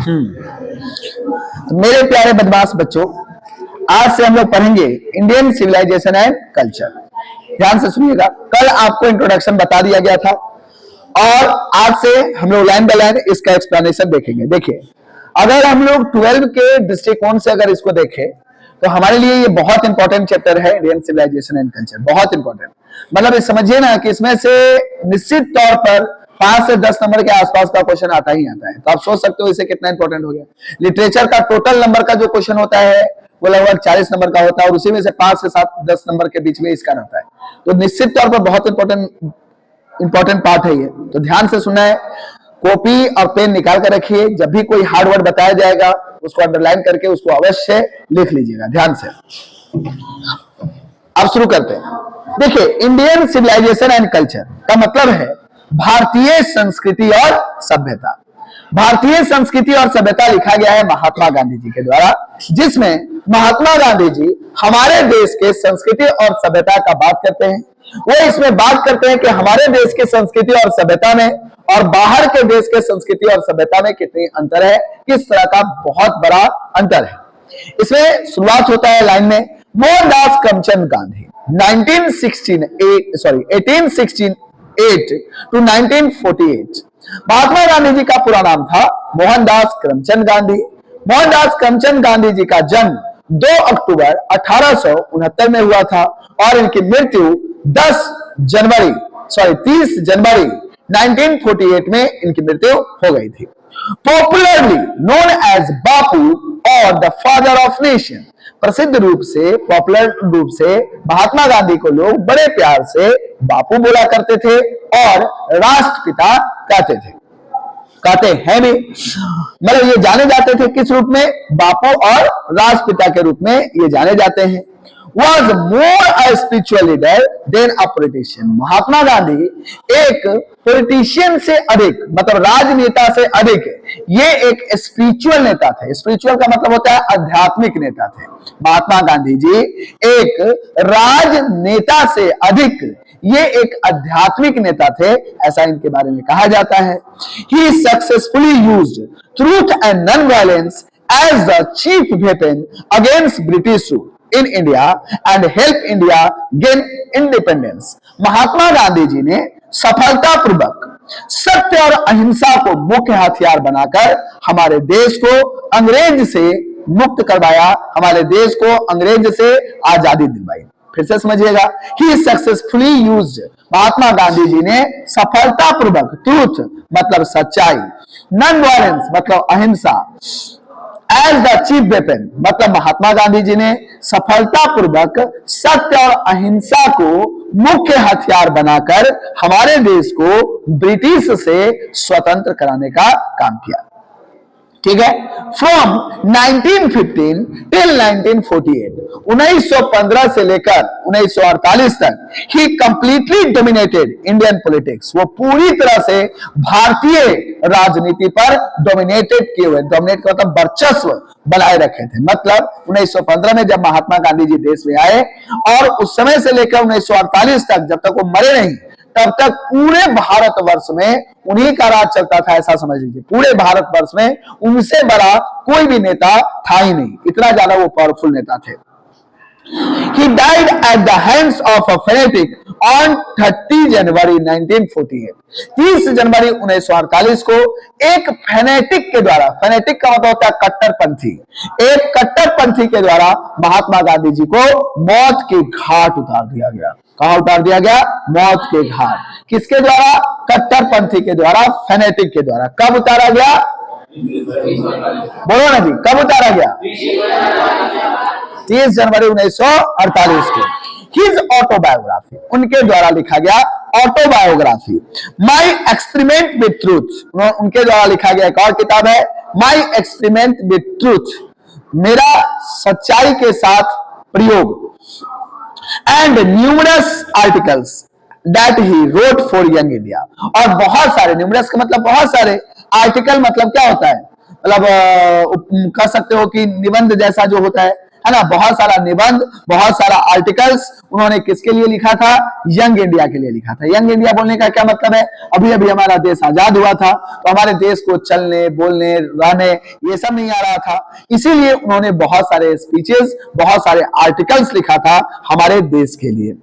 मेरे प्यारे बदमाश बच्चों, आज से हम लोग पढ़ेंगे इंडियन सिविलाइजेशन एंड कल्चर। ध्यान से सुनिएगा। कल आपको इंट्रोडक्शन बता दिया गया था और आज से हम लोग लाइन बाय लाइन इसका एक्सप्लेनेशन देखेंगे। देखिए, अगर हम लोग 12 के दृष्टिकोण से अगर इसको देखें तो हमारे लिए ये बहुत इंपॉर्टेंट चैप्टर है, इंडियन सिविलाइजेशन एंड कल्चर। बहुत इंपॉर्टेंट, मतलब ये समझिए ना कि इसमें से निश्चित तौर पर 5 से 10 नंबर के आसपास का क्वेश्चन आता ही आता है। तो आप सोच सकते हो इसे कितना इंपॉर्टेंट हो गया। लिटरेचर का टोटल नंबर का जो क्वेश्चन होता है वो लगभग 40 नंबर का होता है और उसी में से 5 से 10 नंबर के बीच में इसका रहता है। तो निश्चित तौर पर बहुत इंपॉर्टेंट पार्ट है ये। तो ध्यान से सुना है, कॉपी और पेन निकाल कर रखिए। जब भी कोई हार्ड वर्ड बताया जाएगा उसको अंडरलाइन करके उसको अवश्य लिख लीजिएगा ध्यान से। अब शुरू करते हैं। देखिए, इंडियन सिविलाइजेशन एंड कल्चर का मतलब है भारतीय संस्कृति और सभ्यता। भारतीय संस्कृति और सभ्यता लिखा गया है महात्मा गांधी जी के द्वारा, जिसमें महात्मा गांधी जी हमारे देश के संस्कृति और सभ्यता का बात करते हैं। वो इसमें बात करते हैं कि हमारे देश के संस्कृति और सभ्यता में और बाहर के देश के संस्कृति और सभ्यता में कितनी अंतर है, किस तरह का बहुत बड़ा अंतर है। इसमें शुरुआत होता है लाइन में, मोहनदास करमचंद गांधी 1868 टू 1948। महात्मा गांधी जी का पूरा नाम था मोहनदास करमचंद गांधी। मोहनदास करमचंद गांधी जी का जन्म 2 अक्टूबर 1869 में हुआ था और इनकी मृत्यु 30 जनवरी 1948 में इनकी मृत्यु हो गई थी। पॉपुलरली नोन एज बापू और द फादर ऑफ नेशन, प्रसिद्ध रूप से, पॉपुलर रूप से महात्मा गांधी को लोग बड़े प्यार से बापू बोला करते थे और राष्ट्रपिता कहते हैं भी। मतलब ये जाने जाते थे किस रूप में? बापू और राष्ट्रपिता के रूप में ये जाने जाते हैं। Was more a spiritual leader than a politician. Mahatma Gandhi एक पॉलिटिशियन से अधिक, मतलब राजनेता से अधिक, ये एक स्पिरिचुअल नेता थे। स्पिरिचुअल का मतलब होता है आध्यात्मिक नेता थे। महात्मा गांधी जी एक राजनेता से अधिक ये एक आध्यात्मिक नेता थे, ऐसा इनके बारे में कहा जाता है। He successfully used truth and non-violence as the chief weapon against British rule in India and help India gain independence. Mahatma Gandhi ji ने सफलतापूर्वक सत्य और अहिंसा को मुख्य हथियार बनाकर हमारे देश को अंग्रेज से मुक्त करवाया, हमारे देश को अंग्रेज से आजादी दिलवाई। फिर से समझिएगा, ही सक्सेसफुली यूज्ड, महात्मा गांधी जी ने सफलतापूर्वक, ट्रूथ मतलब सच्चाई, नॉन वायलेंस मतलब अहिंसा, एज द चीफ वेपन मतलब महात्मा गांधी जी ने सफलतापूर्वक सत्य और अहिंसा को मुख्य हथियार बनाकर हमारे देश को ब्रिटिश से स्वतंत्र कराने का काम किया। ठीक है। फ्रॉम 1915 टिल 1948, 1915 से लेकर 1948 तक ही कंप्लीटली डोमिनेटेड इंडियन पॉलिटिक्स, वो पूरी तरह से भारतीय राजनीति पर डोमिनेटेड किए हुए, डोमिनेट का मतलब वर्चस्व बनाए रखे थे। मतलब 1915 में जब महात्मा गांधी जी देश में आए और उस समय से लेकर 1948 तक, जब तक वो मरे नहीं, तब तक पूरे भारतवर्ष में उन्हीं का राज चलता था, ऐसा समझ लीजिए। पूरे भारतवर्ष में उनसे बड़ा कोई भी नेता था ही नहीं, इतना ज्यादा वो पावरफुल नेता थे। He died at the hands of a fanatic on 30 जनवरी 1948। 30 जनवरी 1948 को एक फैनेटिक के द्वारा, फैनेटिक का मतलब होता है कट्टरपंथी, एक कट्टरपंथी के द्वारा महात्मा गांधी जी को मौत के घाट उतार दिया गया। कहां उतार दिया गया? मौत के घाट। किसके द्वारा? कट्टरपंथी के द्वारा, फैनेटिक के द्वारा। कब उतारा गया? बोलो ना जी, कब उतारा गया? 30 जनवरी 1948 को। हिज ऑटोबायोग्राफी, उनके द्वारा लिखा गया autobiography, my experiment with truth, उनके द्वारा लिखा गया एक और किताब है माई एक्सपेरिमेंट विथ ट्रूथ, मेरा सच्चाई के साथ प्रयोग, and numerous articles that he wrote for young India, और बहुत सारे, न्यूमरस का मतलब बहुत सारे, आर्टिकल मतलब क्या होता है? मतलब कह सकते हो कि निबंध जैसा जो होता है, है ना, बहुत सारा निबंध, बहुत सारा आर्टिकल्स उन्होंने किसके लिए लिखा था? यंग इंडिया के लिए लिखा था। यंग इंडिया बोलने का क्या मतलब है? अभी अभी हमारा देश आजाद हुआ था, तो हमारे देश को चलने, बोलने, रहने ये सब नहीं आ रहा था, इसीलिए उन्होंने बहुत सारे स्पीचेस, बहुत सारे आर्टिकल्स लिखा था हमारे देश के लिए।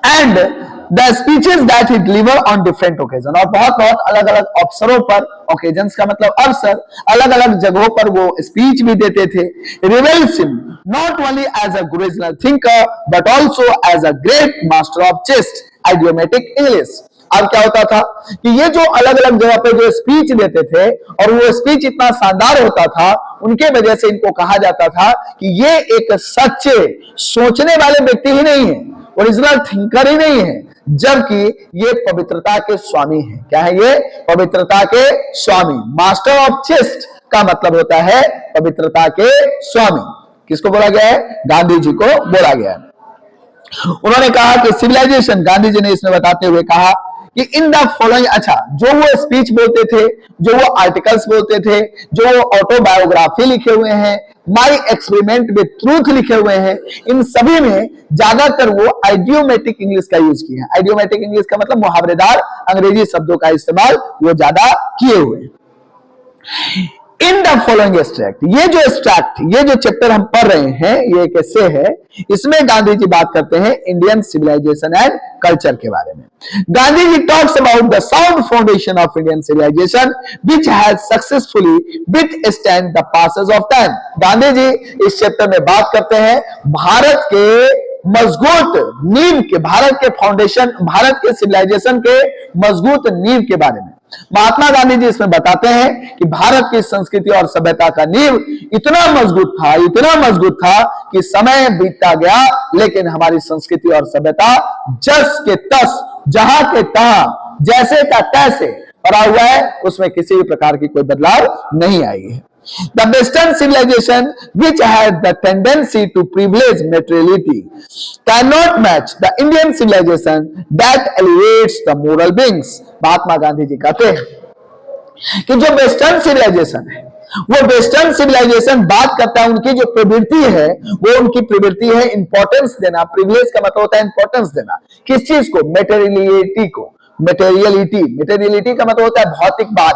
And the speeches that he deliver on different occasion, और बहुत बहुत अलग अलग अवसरों पर, ओकेजन्स का मतलब अवसर, अलग अलग जगहों पर वो स्पीच भी देते थे। Reveals him not only as a original thinker but also as a great master of chaste idiomatic English. अब क्या होता था कि ये जो अलग अलग जगह पे जो स्पीच देते थे और वो स्पीच इतना शानदार होता था, उनके वजह से इनको कहा जाता था कि ये एक सच्चे सोचने वाले व्यक्ति ही नहीं है, ओरिजिनल थिंकर ही नहीं है, जबकि ये पवित्रता के स्वामी है। क्या है ये? पवित्रता के स्वामी। मास्टर ऑफ चेस्ट का मतलब होता है पवित्रता के स्वामी। किसको बोला गया है? गांधी जी को बोला गया है। उन्होंने कहा कि सिविलाइजेशन, गांधी जी ने इसमें बताते हुए कहा कि इन द फॉलोइंग, अच्छा, जो वो स्पीच बोलते थे, जो वो आर्टिकल्स बोलते थे, जो वो ऑटोबायोग्राफी लिखे हुए हैं, माई एक्सपेरिमेंट विद ट्रूथ लिखे हुए हैं, इन सभी में ज्यादातर वो आइडियोमेटिक इंग्लिश का यूज किया है। आइडियोमेटिक इंग्लिश का मतलब मुहावरेदार अंग्रेजी शब्दों का इस्तेमाल वो ज्यादा किए हुए हैं। इन द फॉलोइंग एक्सट्रैक्ट, ये जो एक्सट्रैक्ट, ये जो चैप्टर हम पढ़ रहे हैं, ये एक एस्से है, इसमें गांधी जी बात करते हैं इंडियन सिविलाइजेशन एंड कल्चर के बारे में। Gandhi ji talks about the sound foundation of Indian civilisation which has successfully withstand the passes of time. Gandhi ji इस चैप्टर में बात करते हैं भारत के मजबूत नींव के, भारत के फाउंडेशन, भारत के सिविलाइजेशन के मजबूत नींव के बारे में। महात्मा गांधी जी इसमें बताते हैं कि भारत की संस्कृति और सभ्यता का नींव इतना मजबूत था, इतना मजबूत था कि समय बीतता गया लेकिन हमारी संस्कृति और सभ्यता जस के तस, जहां के तहां, जैसे का तैसे पड़ा हुआ है, उसमें किसी भी प्रकार की कोई बदलाव नहीं आई है। The Western civilization, which has the tendency to privilege materiality, cannot match the Indian civilization that elevates the moral beings. Mahatma Gandhi ji कहते हैं कि जो वेस्टर्न सिविलाइजेशन है, वो वेस्टर्न सिविलाइजेशन बात करता है, उनकी जो प्रवृत्ति है, वो उनकी प्रवृत्ति है इंपॉर्टेंस देना। प्रिविलेज का मतलब होता है इंपॉर्टेंस देना। किस चीज को? मेटेरियलिटी को। मेटेरियलिटी, मेटेरियलिटी का मतलब होता है भौतिकवाद।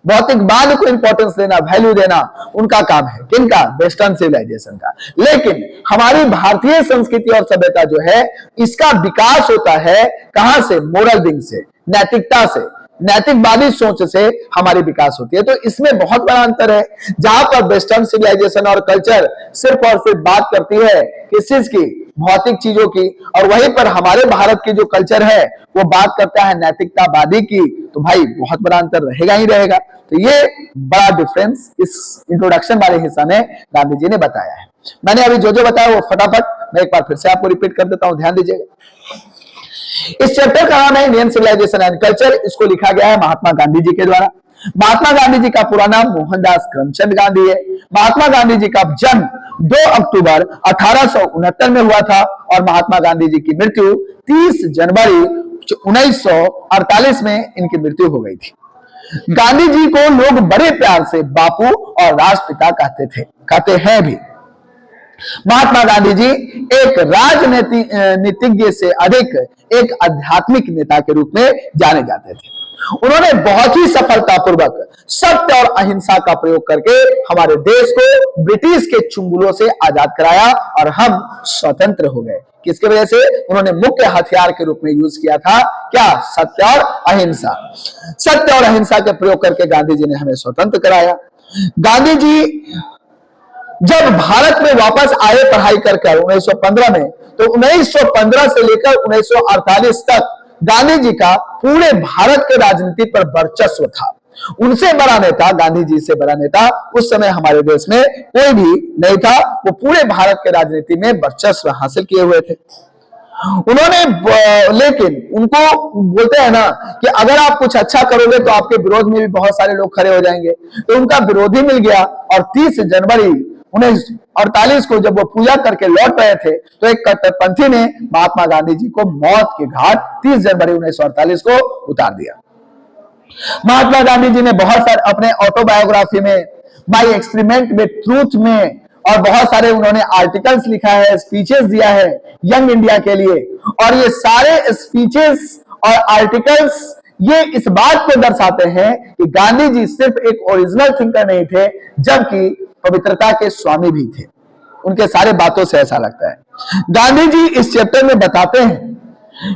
भौतिकवाद को इंपॉर्टेंस देना, वैल्यू देना उनका काम है। किनका? वेस्टर्न सिविलाइजेशन का। लेकिन हमारी भारतीय संस्कृति और सभ्यता जो है, इसका विकास होता है कहां से? मोरल बीइंग से, नैतिकता से, नैतिकवादी सोच से हमारी विकास होती है। तो इसमें बहुत बड़ा अंतर है। जहां पर वेस्टर्न सिविलाइजेशन और कल्चर सिर्फ और सिर्फ बात करती है किस चीज की? भौतिक चीजों की, और वहीं पर हमारे भारत की जो कल्चर है वो बात करता है नैतिकतावादी की, तो भाई बहुत बड़ा अंतर रहेगा ही रहेगा। तो ये बड़ा डिफरेंस इस इंट्रोडक्शन वाले हिस्सा में गांधी जी ने बताया है। मैंने अभी जो जो बताया वो फटाफट मैं एक बार फिर से आपको रिपीट कर देता हूं, ध्यान दीजिएगा। इस चैप्टर का नाम है इंडियन सिविलाइजेशन एंड कल्चर। इसको लिखा गया है महात्मा गांधी जी के द्वारा। महात्मा गांधी जी का पूरा नाम मोहनदास करमचंद गांधी है। महात्मा गांधी जी का जन्म 2 अक्टूबर 1869 में हुआ था और महात्मा गांधी जी की मृत्यु 30 जनवरी 1948 में इनकी मृत्यु हो गई थी। गांधी जी को लोग बड़े प्यार से बापू और राष्ट्रपिता कहते हैं भी। महात्मा गांधी जी एक राजनीतिज्ञ से अधिक एक आध्यात्मिक नेता के रूप में जाने जाते थे। उन्होंने बहुत ही सफलतापूर्वक सत्य और अहिंसा का प्रयोग करके हमारे देश को ब्रिटिश के चुंगलों से आजाद कराया और हम स्वतंत्र हो गए। किसकी वजह से? उन्होंने मुख्य हथियार के रूप में यूज किया था क्या? सत्य और अहिंसा। सत्य और अहिंसा के प्रयोग करके गांधी जी ने हमें स्वतंत्र कराया। गांधी जी जब भारत में वापस आए पढ़ाई कर 1915 में, तो 1915 से लेकर 1948 तक गांधी जी का पूरे भारत के राजनीति पर वर्चस्व था। उनसे बड़ा नेता, गांधी जी से बड़ा नेता उस समय हमारे देश में कोई भी नहीं था। वो पूरे भारत के राजनीति में वर्चस्व हासिल किए हुए थे। उन्होंने, लेकिन उनको बोलते हैं ना कि अगर आप कुछ अच्छा करोगे तो आपके विरोध में भी बहुत सारे लोग खड़े हो जाएंगे। तो उनका विरोधी मिल गया और 30 जनवरी 1948 को जब वो पूजा करके लौट रहे थे, तो एक कट्टरपंथी ने महात्मा गांधी जी को मौत के घाट 30 जनवरी 1948 को उतार दिया। महात्मा गांधी जी ने बहुत सारे अपने ऑटोबायोग्राफी में, माई एक्सपेरिमेंट विद ट्रूथ में और बहुत सारे उन्होंने आर्टिकल्स लिखा है, स्पीचेस दिया है यंग इंडिया के लिए। और ये सारे स्पीचेस और आर्टिकल्स ये इस बात को दर्शाते हैं कि गांधी जी सिर्फ एक ओरिजिनल थिंकर नहीं थे, जबकि पवित्रता के स्वामी भी थे। उनके सारे बातों से ऐसा लगता है। गांधी जी इस चैप्टर में बताते हैं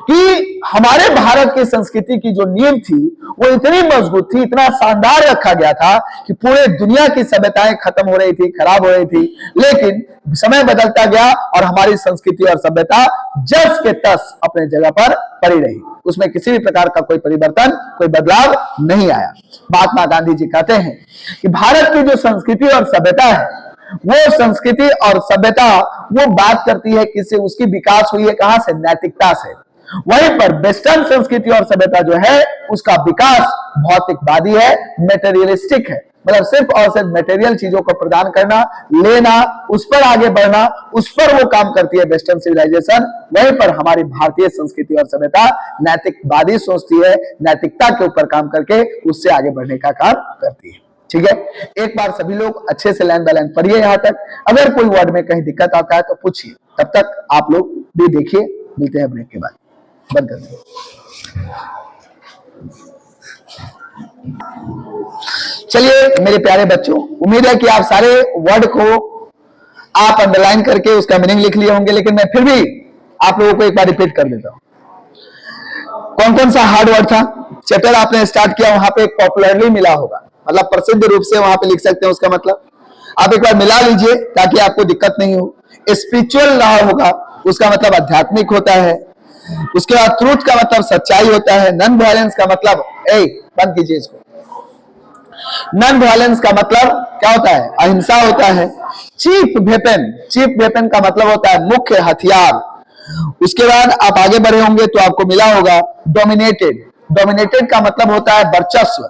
कि हमारे भारत की संस्कृति की जो नींव थी वो इतनी मजबूत थी, इतना शानदार रखा गया था कि पूरे दुनिया की सभ्यताएं खत्म हो रही थी, खराब हो रही थी, लेकिन समय बदलता गया और हमारी संस्कृति और सभ्यता जस के तस अपने जगह पर पड़ी रही। उसमें किसी भी प्रकार का कोई परिवर्तन, कोई बदलाव नहीं आया। महात्मा गांधी जी कहते हैं कि भारत की जो संस्कृति और सभ्यता है, वो संस्कृति और सभ्यता वो बात करती है किससे, उसकी विकास हुई है कहां से, नैतिकता से। वहीं पर वेस्टर्न संस्कृति और सभ्यता जो है उसका विकास भौतिकवादी है, मेटेरियलिस्टिक है। मतलब सिर्फ और सिर्फ मटेरियल चीजों को प्रदान करना, लेना, उस पर आगे बढ़ना, उस पर वो काम करती है वेस्टर्न सिविलाइजेशन। वहीं पर हमारी भारतीय संस्कृति और सभ्यता नैतिकवादी सोचती है, नैतिकता के ऊपर काम करके उससे आगे बढ़ने का काम करती है। ठीक है, एक बार सभी लोग अच्छे से लाइन बाय लाइन पढ़िए यहां तक। अगर कोई वर्ड में कहीं दिक्कत आता है तो पूछिए। तब तक आप लोग भी देखिए, मिलते हैं ब्रेक के बाद। बंद कर दें। चलिए मेरे प्यारे बच्चों, उम्मीद है कि आप सारे वर्ड को आप अंडरलाइन करके उसका मीनिंग लिख लिए होंगे, लेकिन मैं फिर भी आप लोगों को एक बार रिपीट कर देता हूं। कौन कौन सा हार्ड वर्ड था? चैप्टर आपने स्टार्ट किया, वहां पे पॉपुलरली मिला होगा, मतलब प्रसिद्ध रूप से वहां पे लिख सकते हैं। उसका मतलब आप एक बार मिला लीजिए ताकि आपको दिक्कत नहीं हो। स्पिरिचुअल रहा होगा, उसका मतलब आध्यात्मिक होता है। उसके बाद ट्रूथ का मतलब सच्चाई होता है। नॉन वायलेंस का मतलब, बंद कीजिए इसको, नॉन वायलेंस का मतलब क्या होता है, अहिंसा होता है। चीफ वेपन का मतलब होता है मुख्य हथियार। उसके बाद आप आगे बढ़े होंगे तो आपको मिला होगा डोमिनेटेड का मतलब होता है वर्चस्व।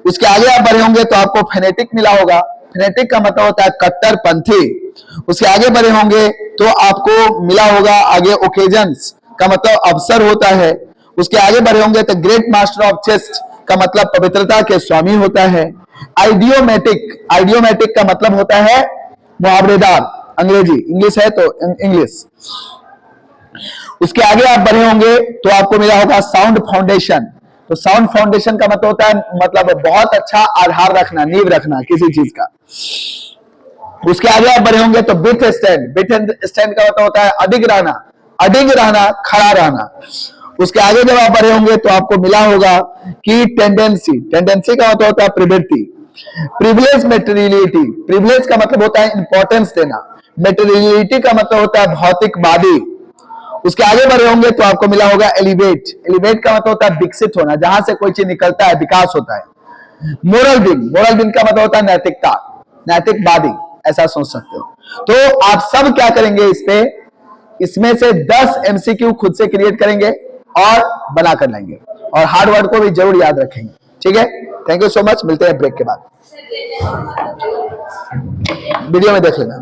उसके आगे आप बढ़े होंगे तो आपको फेनेटिक मिला होगा। फेनेटिक का मतलब होता है कट्टरपंथी। उसके आगे बढ़े होंगे तो आपको मिला होगा आगे ओकेजन्स का मतलब अवसर होता है। उसके आगे बढ़े होंगे तो ग्रेट मास्टर ऑफ चेस्ट का मतलब पवित्रता के स्वामी होता है। आइडियोमेटिक का मतलब होता है मुहावरेदार, इंग्लिश है तो इंग्लिश। उसके आगे आप बढ़े होंगे तो आपको मिला होगा साउंड फाउंडेशन। तो साउंड फाउंडेशन का मतलब होता है मतलब बहुत अच्छा आधार रखना, नींव रखना किसी चीज का। उसके आगे आप बढ़े होंगे तो बिट स्टैंड का मतलब होता है अडिग रहना, खड़ा रहना। उसके आगे जब आप बढ़े होंगे तो आपको मिला होगा कि टेंडेंसी का मतलब होता है प्रवृत्ति। प्रिविलेज मेटेरियलिटी का मतलब होता है इंपॉर्टेंस देना। मेटेरियलिटी का मतलब होता है भौतिकवादी। उसके आगे बढ़े होंगे तो आपको मिला होगा एलिवेट का मतलब होता है विकसित होना, जहां से कोई चीज निकलता है, विकास होता है। मोरल बीइंग का मतलब होता है नैतिकता, नैतिकवादी, ऐसा सोच सकते हो। तो आप सब क्या करेंगे, इसमें से 10 MCQ खुद से क्रिएट करेंगे और बना कर लेंगे, और हार्ड वर्ड को भी जरूर याद रखेंगे। ठीक है, थैंक यू सो मच। मिलते हैं ब्रेक के बाद, वीडियो में देख लेना।